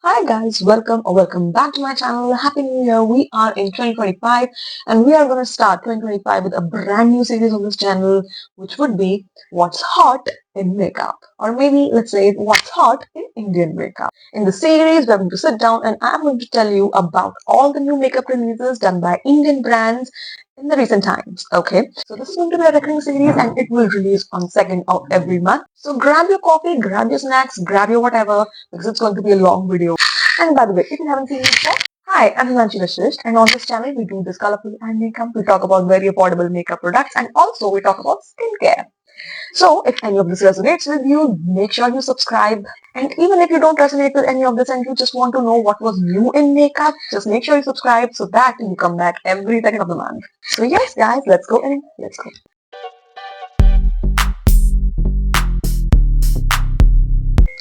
Hi guys, welcome or welcome back to my channel. Happy New Year. We are in 2025 and we are going to start 2025 with a brand new series on this channel, which would be What's Hot in Makeup, or maybe let's say What's Hot in Indian Makeup. In the series, we're going to sit down and I'm going to tell you about all the new makeup releases done by Indian brands in the recent times. Okay, so this is going to be a recurring series and it will release on 2nd of every month. So grab your coffee, grab your snacks, grab your whatever, because it's going to be a long video. And by the way, if you haven't seen me before, hi, I'm Himanshi Vashisht, and on this channel we do this colorful eye makeup. We talk about very affordable makeup products, and also we talk about skincare. So if any of this resonates with you, make sure you subscribe. And even if you don't resonate with any of this and you just want to know what was new in makeup, just make sure you subscribe so that you come back every second of the month. So yes, guys, let's go in. Let's go.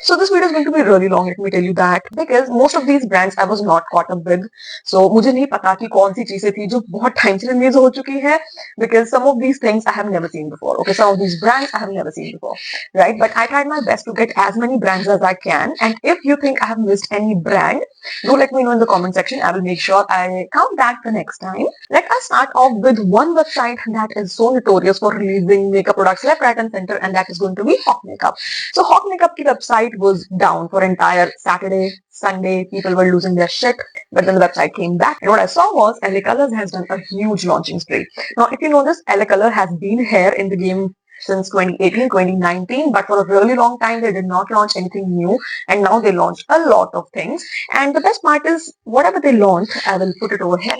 So this video is going to be really long, let me tell you that, because most of these brands I was not caught up with. So मुझे नहीं पता कि कौन सी चीजें थी जो बहुत time से रिलीज हो चुकी है, because some of these things I have never seen before. Okay, some of these brands I have never seen before, right? But I tried my best to get as many brands as I can. And if you think I have missed any brand, do let me know in the comment section. I will make sure I count that the next time. Let us start off with one website that is so notorious for releasing makeup products left, right, and center, and that is going to be Hawk Makeup. So Hawk Makeup ki website was down for entire Saturday, Sunday. People were losing their shit. But then the website came back. And what I saw was LA Colors has done a huge launching spree. Now, if you know this, LA Color has been here in the game since 2018, 2019, but for a really long time they did not launch anything new, and now they launched a lot of things. And the best part is, whatever they launch, I will put it over here.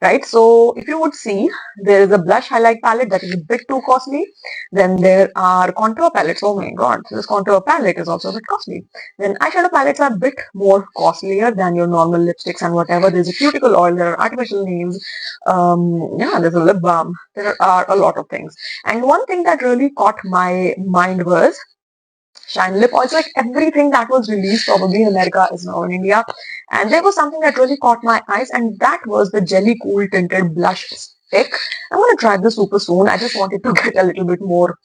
Right, so if you would see, there is a blush highlight palette that is a bit too costly. Then there are contour palettes. Oh my god, this contour palette is also a bit costly. Then eyeshadow palettes are a bit more costlier than your normal lipsticks and whatever. There's a cuticle oil, there are artificial nails, yeah, there's a lip balm, there are a lot of things. And one thing that really caught my mind was Shine Lip Oils. Like everything that was released probably in America is now in India. And there was something that really caught my eyes, and that was the Jelly Cool Tinted Blush Stick. I'm gonna try this super soon. I just wanted to get a little bit more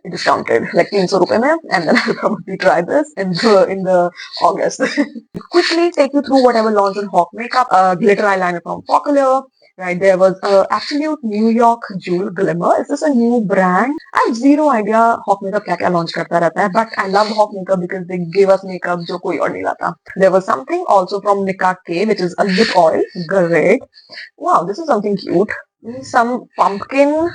discounted, like 300 rupees mein, and then I'll probably try this in the August. Quickly take you through whatever launched on Hawk Makeup. Glitter eyeliner from Popular. Right, there was Absolute New York Jewel Glimmer. Is this a new brand? I have zero idea Hawk Makeup क्या launch करता रहता है, but I love Hawk Makeup because they give us makeup जो कोई और नहीं लाता. There was something also from Nika K, which is a lip oil. Great. Wow, this is something cute. This is some pumpkin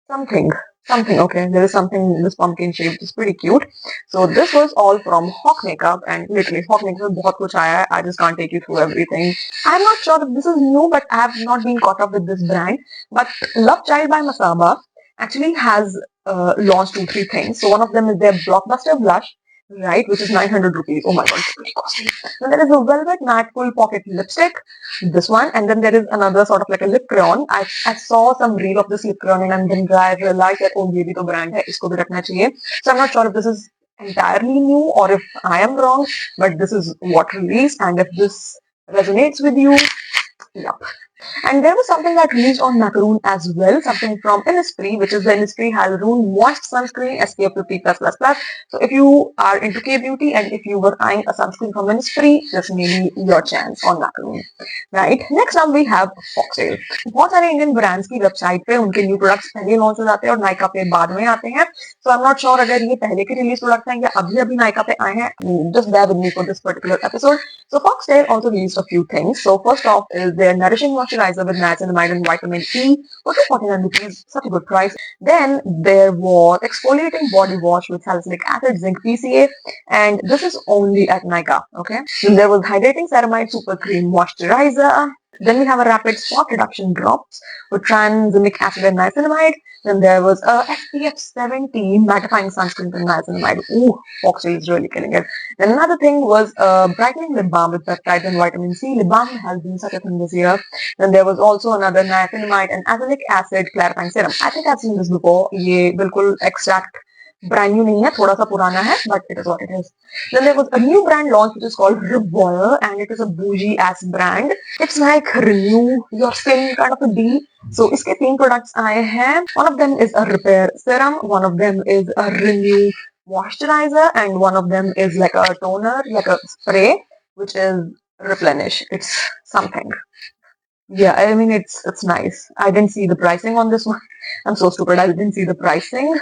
something. Something, okay. There is something in this pumpkin shape which is pretty cute. So this was all from Hawk Makeup, and literally Hawk Makeup में बहुत कुछ आया है. I just can't take you through everything. I'm not sure if this is new, but I have not been caught up with this brand. But Love Child by Masaba actually has launched 2-3 things. So one of them is their Blockbuster Blush, right, which is 900 rupees. Oh my god, it's pretty costly. Then there is a Velvet Matte Full Pocket Lipstick, this one, and then there is another sort of like a lip crayon. I saw some reel of this lip crayon and then I realized that oh ये भी तो brand है, इसको भी रखना चाहिए. So I'm not sure if this is entirely new or if I am wrong, but this is what released, and if this resonates with you, yep. And there was something that released on Macaroon as well, something from Innisfree, which is the Innisfree Hyalurone Moist Sunscreen SPF 50+++. So if you are into K-beauty and if you were eyeing a sunscreen from Innisfree, this may be your chance on Macaroon. Right. Next up we have Foxtail. बहुत सारे Indian brands की website पे उनके new products पहले launch हो जाते हैं और नायका पे बाद में आते हैं. So I'm not sure अगर ये पहले के रिलीज प्रोडक्ट हैं या अभी नायका पे आए हैं. Just bear with me for this particular episode. So Foxtail also released a few things. So first off is their nourishing moisturizer with niacinamide and vitamin E for 249 rupees, such a good price. Then there was exfoliating body wash with salicylic acid, zinc, PCA, and this is only at Nykaa. Okay. Then there was hydrating ceramide super cream moisturizer. Then we have a rapid spot reduction drops with tranexamic acid and niacinamide. Then there was a SPF 17 mattifying sunscreen with niacinamide. Ooh, Foxtail is really killing it. Then another thing was brightening lip balm with peptides and vitamin C. Lip balm has been such a thing this year. Then there was also another niacinamide and azelaic acid clarifying serum. I think I've seen this before. ये बिल्कुल extract brand new नहीं है, थोड़ा सा पुराना है, but it is what it is. Then there was a new brand launch which is called Revoil, and it is a bougie ass brand. It's like renew your skin kind of a deal. So इसके 3 products आए हैं. One of them is a repair serum, one of them is a renew moisturizer, and one of them is like a toner, like a spray, which is Replenish. It's something. Yeah, I mean it's nice. I didn't see the pricing on this one. I'm so stupid. I didn't see the pricing,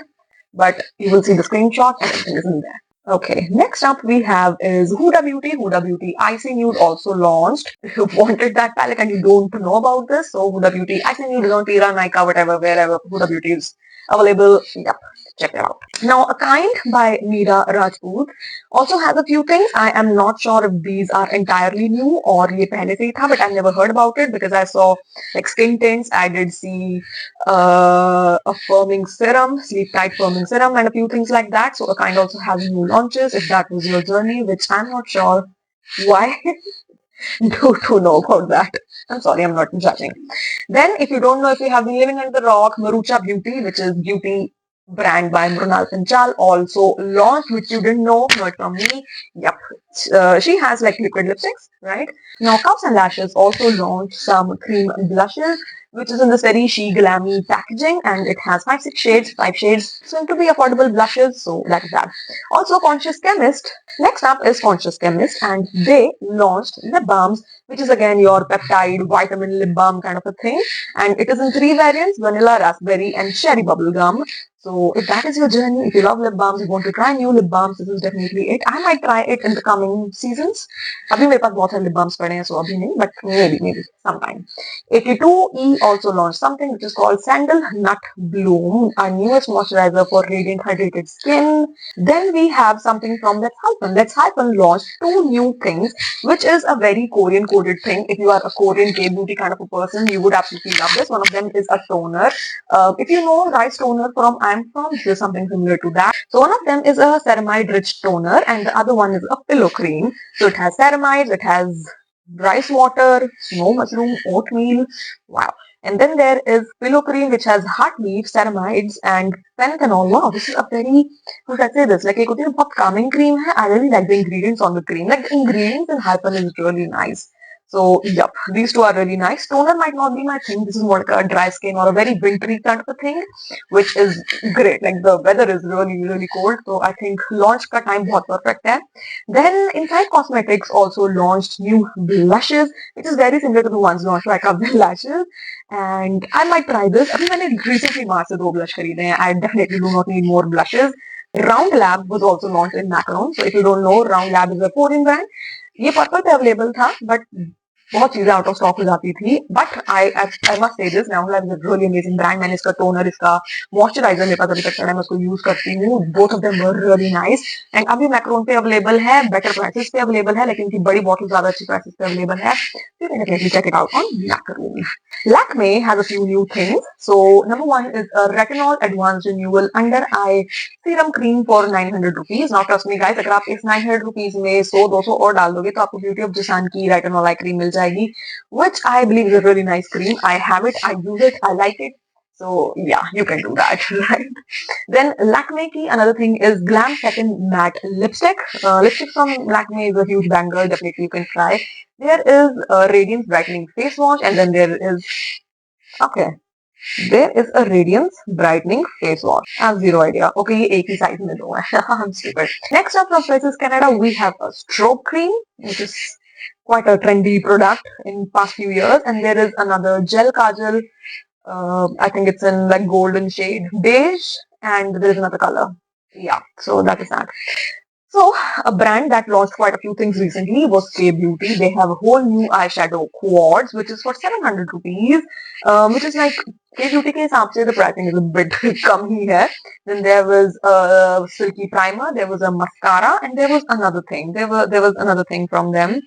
but you will see the screenshot and everything is in there. Okay, next up we have is Huda Beauty. Huda Beauty Icy Nude also launched. If you wanted that palette and you don't know about this, so Huda Beauty Icy Nude is on Tira, Nykaa, whatever, wherever Huda Beauty is available. Yep, check it out. Now, A Kind by Meera Rajput also has a few things. I am not sure if these are entirely new or ye pehle se hi tha, but I've never heard about it because I saw like skin tints. I did see a firming serum, sleep tight firming serum, and a few things like that. So A Kind also has new launches if that was your journey, which I'm not sure why to know about that. I'm sorry, I'm not judging. Then, if you don't know, if you have been living under the rock, Marucha Beauty, which is beauty brand by Mrunal Panchal, also launched, which you didn't know it from me. Yep. She has like liquid lipsticks, right? Now, Cups and Lashes also launched some cream blushes, which is in this very she glammy packaging, and it has 5 shades, soon to be affordable blushes, so that is that. Also, Conscious Chemist. Next up is Conscious Chemist, and they launched lip balms, which is again your peptide vitamin lip balm kind of a thing, and it is in 3 variants: vanilla, raspberry, and cherry bubblegum. So if that is your journey, if you love lip balms, you want to try new lip balms, this is definitely it. I might try it in the coming seasons. अभी मेरे पास बहुत सारे lip balms पड़े हैं, so अभी नहीं, but maybe sometime. 82E also launched something which is called Sandal Nut Bloom, our newest moisturizer for radiant hydrated skin. Then we have something from Let's Hyphen. Let's Hyphen launched 2 new things, which is a very Korean coded thing. If you are a Korean K-beauty kind of a person, you would absolutely love this. One of them is a toner. If you know rice toner from I'm from, this is something similar to that. So one of them is a ceramide rich toner and the other one is a pillow cream. So it has ceramides, it has rice water, snow mushroom, oatmeal. Wow. And then there is pillow cream which has heart leaf, ceramides and panthenol. Wow, this is a very, how should I say this? Like एक होती है बहुत calming cream है. I really like the ingredients on the cream. Like the ingredients in Hyphen is really nice. So, yep, these two are really nice. Toner might not be my thing. This is more like a dry skin or a very wintry kind of a thing, which is great. Like the weather is really, really cold. So, I think launch ka time bahut perfect hai. Then, Inside Cosmetics also launched new blushes, which is very similar to the ones launched by Kabel Lashes. And I might try this. अभी मैंने recently Mars से 2 blush खरीदे हैं. I definitely do not need more blushes. Round Lab was also launched in Macaron. So if you don't know, Round Lab is a Korean brand. ये purple पे available था but बहुत चीजें out of stock हो जाती थी but I must say this now is a really amazing brand मैंने इसका टोनर इसका मॉइस्चराइजर मेरे पास अभी तक पड़ा है मैं उसको यूज करती हूँ both of them were really nice and अभी मैक्रोन पे अवेलेबल है बेटर प्राइसेस पे अवेलेबल है लेकिन इनकी बड़ी बॉटल ज्यादा अच्छी प्राइसेस पे अवेलेबल है you can definitely check it out on Macron Lakme has a few new things. So number one is a retinol advanced renewal under eye serum cream for 900 rupees now trust me guys अगर आप इस 900 rupees में 100-200 और डाल दोगे तो आपको beauty of जिसान की रेटिनॉल आई क्रीम मिल जाएगी which I believe is a really nice cream. I have it, I use it, I like it. So yeah, you can do that, right? Then Lakme ki another thing is Glam Second Matte Lipstick. Lipstick from Lakme is a huge banger. Definitely you can try. There is a Radiance Brightening Face Wash, and then there is okay. There is a Radiance Brightening Face Wash. I have zero idea. Okay, ये एक ही size में दो है. I'm stupid. Next up from Princess Canada, we have a strobe cream, which is quite a trendy product in past few years. And there is another gel kajal. I think it's in like golden shade beige, and there is another color. Yeah, so that is that. So, a brand that launched quite a few things recently was K Beauty. They have a whole new eyeshadow quartz, which is for 700 rupees, which is like K Beauty के हिसाब से the pricing is a bit कम ही है. Then there was a silky primer, there was a mascara, and there was another thing. There was another thing from them.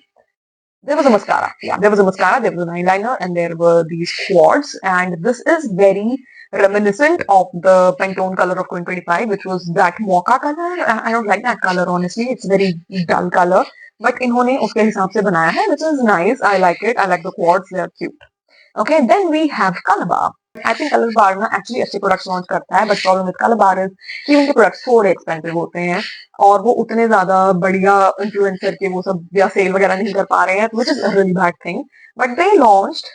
There was a mascara. Yeah, there was a mascara, there was an eyeliner, and there were these quartz. And this is very reminiscent of the Pantone color of 2025, which was that mocha color. I don't like that color, honestly. It's very dull color. But इन्होंने उसके हिसाब से बनाया है, which is nice. I like it. I like the quartz. They are cute. Okay, then we have Calabar. I think Calabar ना actually अच्छे products launch करता है, but problem with Calabar is कि उनके products थोड़े expensive होते हैं और वो उतने ज्यादा बढ़िया influencer के वो सब या सेल वगैरह नहीं कर पा रहे हैं, which is a really bad thing. But they launched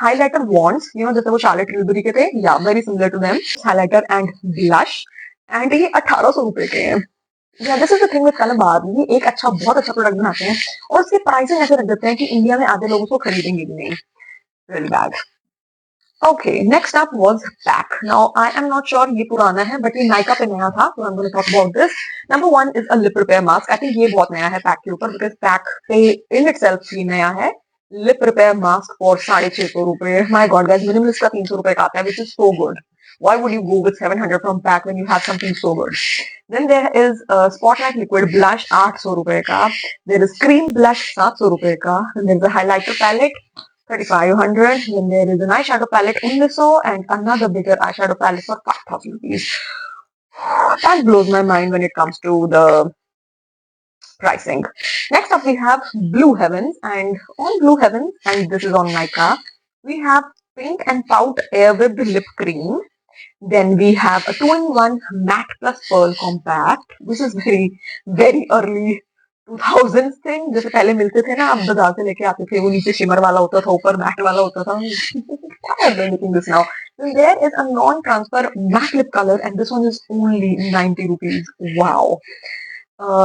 highlighter wands, you know, जैसे वो Charlotte Tilbury के थे, yeah, very similar to them. Highlighter and blush. And ये 1800 रुपए के हैं। This is the thing with कलबाद, ये एक अच्छा बहुत अच्छा प्रोडक्ट बनाते हैं और उसके प्राइसेस ऐसे रख देते हैं कि इंडिया में आधे लोग उसको खरीदेंगे भी नहीं। Really bad. Okay, next up was pack. Now I am not sure ये पुराना है बट ये नाइका पे नया था, तो I am gonna talk about this. Number 1 is a lip repair mask. I think ये बहुत नया है पैक के ऊपर, बिकॉज पैक पे इन इटसेल्फ ही नया है। लिप रिपेयर मास्क फॉर 650 रुपए। माय गॉड गाइस, मिनिमलिस्ट का 300 रुपए का आता है, which is so good. Why would you go with 700 from pack when you have something so good? Then there is a Spotlight Liquid Blush 800 रुपए का. There is Cream Blush 700 रुपए का. Then there is a Highlighter Palette 3500. Then there is an eyeshadow palette 1900 and another bigger eyeshadow palette for 5000 rupees. That blows my mind when it comes to the pricing. Next up, we have Blue Heavens, and on Blue Heavens, and this is on Nykaa, we have Pink and Pout Air Whipped Lip Cream. Then we have a 2-in-1 Matte Plus Pearl Compact. This is very early 2000s thing. जैसे पहले मिलते थे ना, आप बाजार से लेके आते थे, वो नीचे शिमर वाला होता था, ऊपर मैट वाला होता था. I'm making this now. Then there is a non-transfer matte lip color, and this one is only 90 rupees. Wow.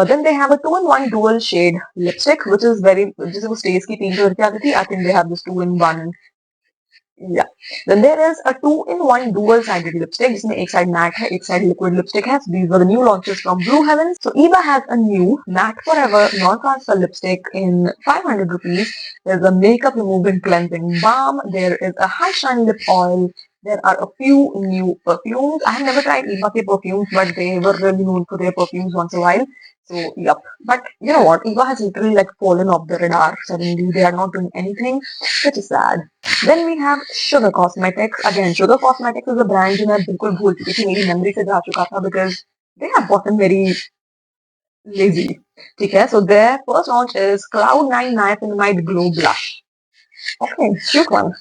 Then they have a 2-in-1 dual shade lipstick, which is very, जैसे वो stays की 3 colour की आती थी. I think they have this 2-in-1. Yeah. Then there is a 2-in-1 dual-sided lipstick, जिसमें एक side matte है, एक side liquid lipstick है. So these were the new launches from Blue Heavens. So Eva has a new Matte Forever non-transfer lipstick in 500 rupees. There's a makeup removing cleansing balm. There is a high shine lip oil. There are a few new perfumes. I have never tried Eva ke perfumes, but they were really known for their perfumes once a while. So, yep. But you know what? Eva has literally like fallen off the radar. Suddenly, they are not doing anything, which is sad. Then we have Sugar Cosmetics. Again, Sugar Cosmetics is a brand जो मैं बिल्कुल भूल चुकी थी, मेरी memory से जा चुका था, because they have gotten very lazy. ठीक है, so their first launch is Cloud9 Niacinamide Glow Blush. Okay, cute one.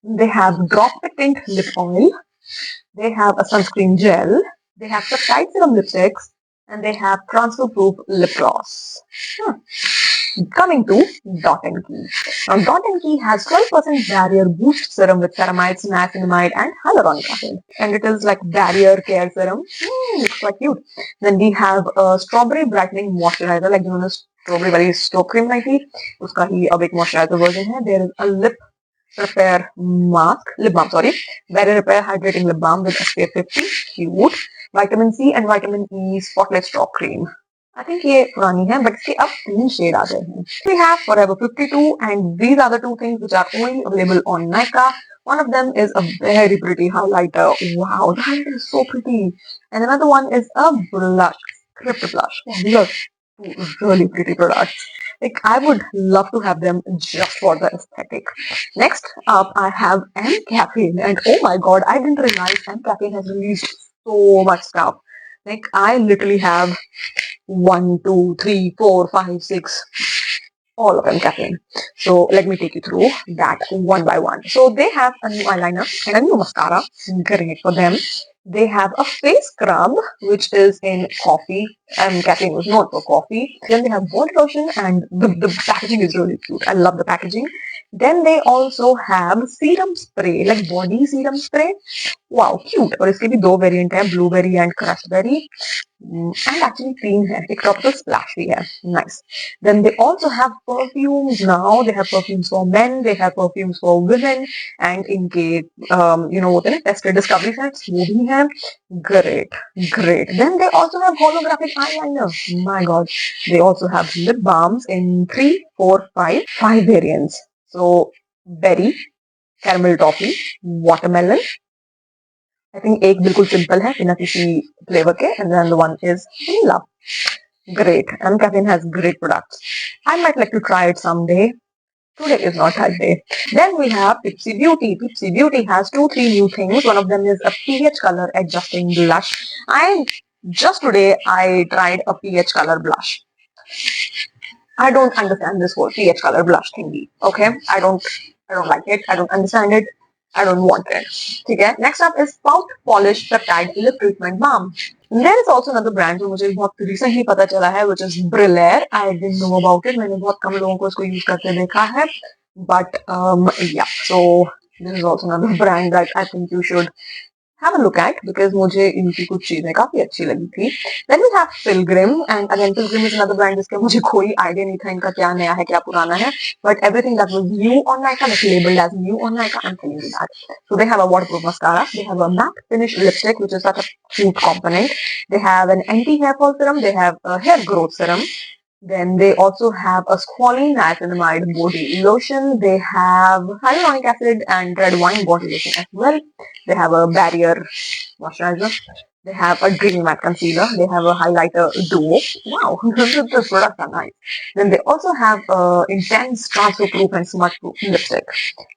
They have Drop the Tint Lip Oil. They have a sunscreen gel. They have peptide serum lipsticks, and they have transfer proof lip gloss. Coming to Dot and Key. Now, Dot and Key has 12% barrier boost serum with ceramides, niacinamide, and hyaluronic acid. And it is like barrier care serum. Looks quite cute. Then we have a strawberry brightening moisturizer, like जिन्होंने strawberry वाली stove cream लाई थी, उसका ही अब एक moisturizer version है. There is a lip balm, barrier repair hydrating lip balm with SPF 50, cute. Vitamin C and vitamin E spotlight straw cream. I think ये पुरानी है, but इसके अब 3 शेड आ गए हैं. We have Forever 52, and these are the 2 things which are only available on Nykaa. One of them is a very pretty highlighter. Wow, the highlighter is so pretty. And another one is a blush, Crypt Blush. Wow, these are 2 really pretty products. Like, I would love to have them just for the aesthetic. Next up, I have M Caffeine, and oh my god, I didn't realize M Caffeine has released so much stuff. Like, I literally have 1, 2, 3, 4, 5, 6, all of them caffeine. So let me take you through that one by one. So they have a new eyeliner and a new mascara. Great for them. They have a face scrub, which is in coffee, and caffeine was known for coffee. Then they have body lotion, and the packaging is really cute. I love the packaging. Then they also have serum spray, like body serum spray. Wow, cute. और इसके भी 2 variant है, blueberry and crushberry. And actually clean है, एक tropical splash भी है. Nice. Then they also have perfumes now. They have perfumes for men, they have perfumes for women, and इनके होते हैं ना tested discovery sets, वो भी हैं. Great. Then they also have holographic eyeliner. My god. They also have lip balms in 3, 4, 5 variants. So berry, caramel toffee, watermelon. I think एक बिल्कुल simple है बिना किसी flavor के, and then the one is vanilla. Great. And Caffeine has great products. I might like to try it someday. Today is not that day. Then we have Pipsy Beauty. Pipsy Beauty has 2, 3 new things. One of them is a pH color adjusting blush. Just today I tried a pH color blush. I don't understand this whole pH color blush thingy. Okay, I don't like it. I don't understand it. I don't want it. ठीक है. Next up is Pout Polish Peptide Lip Treatment Balm. There is also another brand जो मुझे बहुत recently पता चला है, which is Brillare. I didn't know about it. मैंने बहुत कम लोगों को इसको use करते देखा है. But yeah, so this is also another brand that I think you should have a look at because मुझे इनकी कुछ चीजें काफी अच्छी लगी थी. Then we have Pilgrim, and again Pilgrim is another brand जिसके मुझे कोई आइडिया नहीं था इनका क्या नया है क्या पुराना है, but everything that was new on Nykaa, that's labeled as new on Nykaa, I'm telling you that. So they have a waterproof mascara, they have a matte finish lipstick which is such a cute component, they have an anti-hair fall serum, they have a hair growth serum. Then they also have a squalene niacinamide body lotion. They have hyaluronic acid and red wine body lotion as well. They have a barrier moisturizer. They have a dreamy matte concealer. They have a highlighter duo. Wow, the products are nice. Then they also have a intense transfer proof and smudge proof lipstick.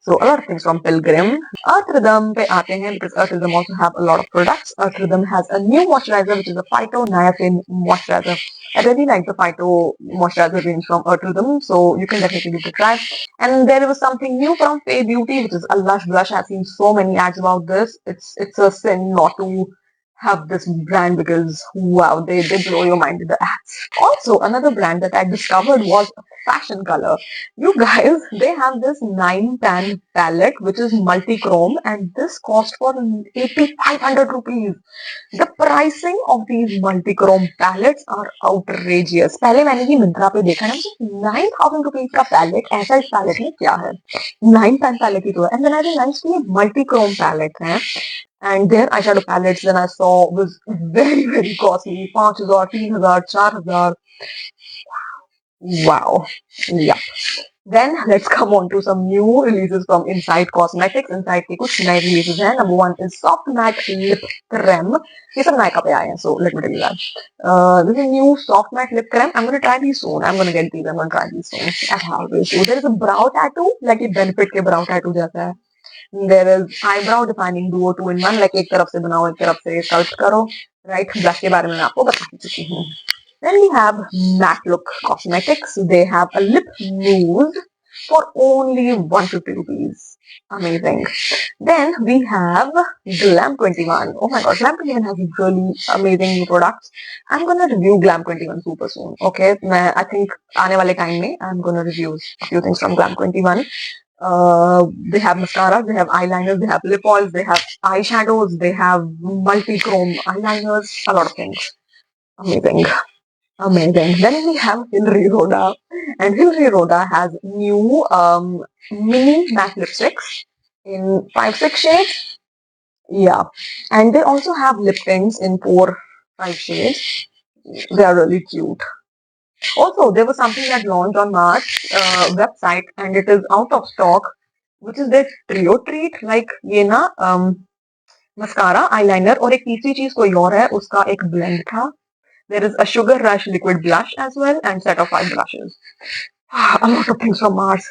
So a lot of things from Pilgrim. Earth Rhythm pe aate hain because Earth Rhythm also have a lot of products. Earth Rhythm has a new moisturizer which is a phyto-niacin moisturizer. I really like the Phyto moisturizer range from Earth Rhythm, so you can definitely give it a try. And there was something new from Fay Beauty, which is a Lush blush. I've seen so many ads about this. It's a sin not to have this brand because wow, they blow your mind with the ads. Also, another brand that I discovered was Fashion Color. You guys, they have this 9 pan palette which is multi-chrome, and this cost for 8,500 rupees. The pricing of these multi-chrome palettes are outrageous. पहले मैंने ये मिंत्रा पे देखा ना, मुझे 9,000 rupees का palette, ऐसा इस पैलेट में क्या है, 9 pan पैलेट ही तो है. एंड देन आई रियलाइज कि ये मल्टी-क्रोम पैलेट है. And their eyeshadow palettes then I saw was very costly. 5,000, 3,000, 4,000. Wow. Yeah. Then let's come on to some new releases from Inside Cosmetics. Inside के कुछ नए releases हैं. Number 1 is Soft Matte Lip Creme. ये सब Nykaa पे आए हैं. So let me tell you that. This is new Soft Matte Lip Creme. I'm going to try these soon. I'm going to get these. I'm going to try these soon. As always. So there is a brow tattoo. Like ये Benefit के brow tattoo जैसा है. There is eyebrow defining duo 2-in-1. Like एक तरफ से बनाओ एक तरफ से sculpt करो. Right? Blush के बारे में मैं आपको बता चुकी हूँ. Then we have Matte Look Cosmetics. They have a lip mousse for only 150 rupees. Amazing. Then we have Glam 21. Oh my god, Glam 21 has really amazing new products. I'm gonna review Glam 21 super soon. Okay, I think आने वाले time में I'm gonna review a few things from Glam 21. They have mascaras, they have eyeliners, they have lip oils, they have eyeshadows, they have multi-chrome eyeliners, a lot of things. Amazing. Amazing. Then we have Hilary Rhoda, and Hilary Rhoda has new mini matte lipsticks in 5-6 shades. Yeah, and they also have lip tints in 4-5 shades. They are really cute. Also, there was something that launched on March website, and it is out of stock, which is their trio treat. Like ये ना mascara, eyeliner और एक तीसरी चीज कोई और है, उसका एक blend था. There is a Sugar Rush liquid blush as well and set of 5 blushes. A lot of things from Mars.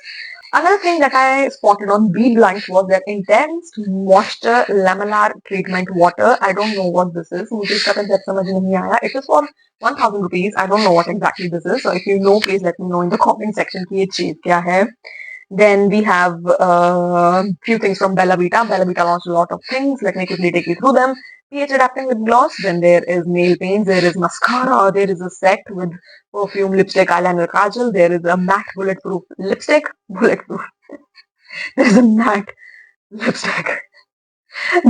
Another thing that I spotted on Be Blunt was their Intense Moisture Lamellar Treatment Water. I don't know what this is. मुझे इसका concept समझ नहीं आया. It is for 1,000 rupees. I don't know what exactly this is. So if you know, please let me know in the comment section कि ये चीज क्या है. Then we have few things from Bella Vita. Bella Vita launched a lot of things. Let me quickly take you through them. pH adapting lip gloss. Then there is nail paints. There is mascara. There is a set with perfume, lipstick, eyeliner, kajal. There is a matte bulletproof lipstick. Bulletproof. There is a matte lipstick.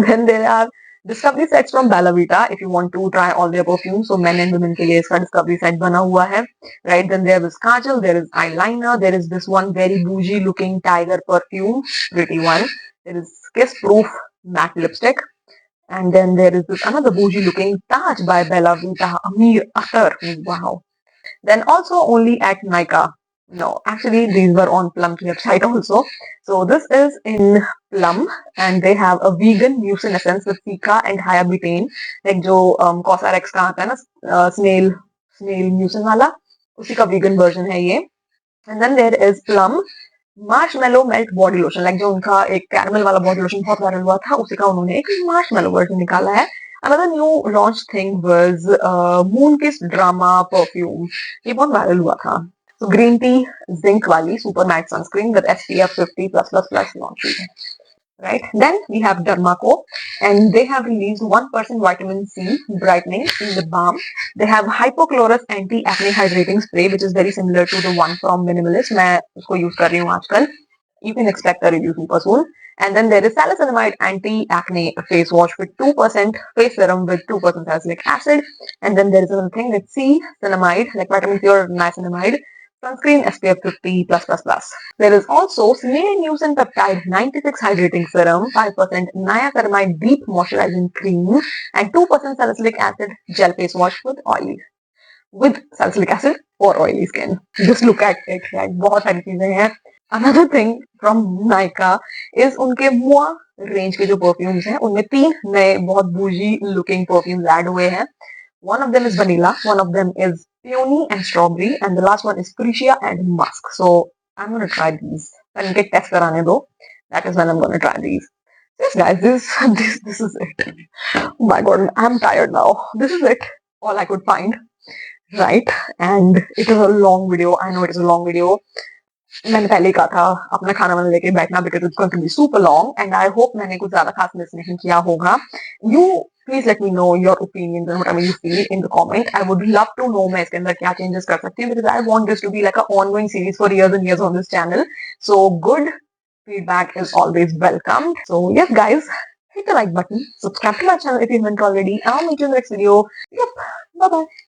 Then there are discovery sets from Bella Vita if you want to try all their perfumes. So men and women के लिए इसका discovery set बना हुआ है. Right, then there is kajal, there is eyeliner, there is this one very bougie looking tiger perfume, pretty one. There is kiss proof matte lipstick. And then there is this another bougie looking Taj by Bella Vita, Amir Akhtar. Wow. Then also only at Nykaa. No, actually these were on Plum website also. So this is in Plum, and they have a vegan mucin essence with cica and hyabutane, like जो Cosrx का आता है ना snail mucin वाला, उसी का vegan version है ये. And then there is Plum marshmallow melt body lotion, like जो उनका एक कैरमल वाला बॉडी लोशन बहुत वायरल हुआ था, उसी का उन्होंने एक मार्शमेलो वर्जन निकाला है. Another new launch thing was Moonkiss Drama perfume. ये बहुत वायरल हुआ था. So green tea zinc वाली super night sunscreen with SPF 50+++ launch हुई है. Right. Then we have Dermaco, and they have released 1% vitamin C brightening lip balm. They have Hypochlorous anti-acne hydrating spray, which is very similar to the one from Minimalist. मैं उसको use कर रही हूँ आजकल. You can expect a review super soon. And then there is salicylamide anti-acne face wash with 2% face serum with 2% salicylic acid. And then there is another thing that's C-cinnamide, like vitamin C or niacinamide, sunscreen SPF 50 plus plus plus. There is also snail mucin peptide 96 hydrating serum, 5% niacinamide deep moisturizing cream, and 2% salicylic acid gel face wash with salicylic acid for oily skin. Just look at it, like बहुत सारी चीजें हैं. Another thing from Nykaa is उनके मुआ range के जो perfumes हैं उनमें 3 नए बहुत बूजी लुकिंग परफ्यूम्स ऐड हुए हैं. One of them is vanilla, one of them is peony and strawberry, and the last one is freesia and musk. So I'm gonna try these. इनके टेस्ट कराने दो. That is when I'm gonna try these. Yes, guys, this is it. Oh my God, I'm tired now. This is it. All I could find. Right, and it is a long video. I know it is a long video. मैंने पहले ही कहा था अपना खाना वाना लेके बैठना because it's going to be super long and I hope मैंने कुछ ज्यादा खास मिस नहीं किया होगा. You please let me know your opinions and whatever you feel in the comment. I would love to know मैं इसके अंदर क्या changes कर सकती हूँ because I want this to be like an ongoing series for years and years on this channel. So good feedback is always welcome. So yes, guys, hit the like button, subscribe to my channel if you haven't already. I'll meet you in the next video. Yep, bye bye.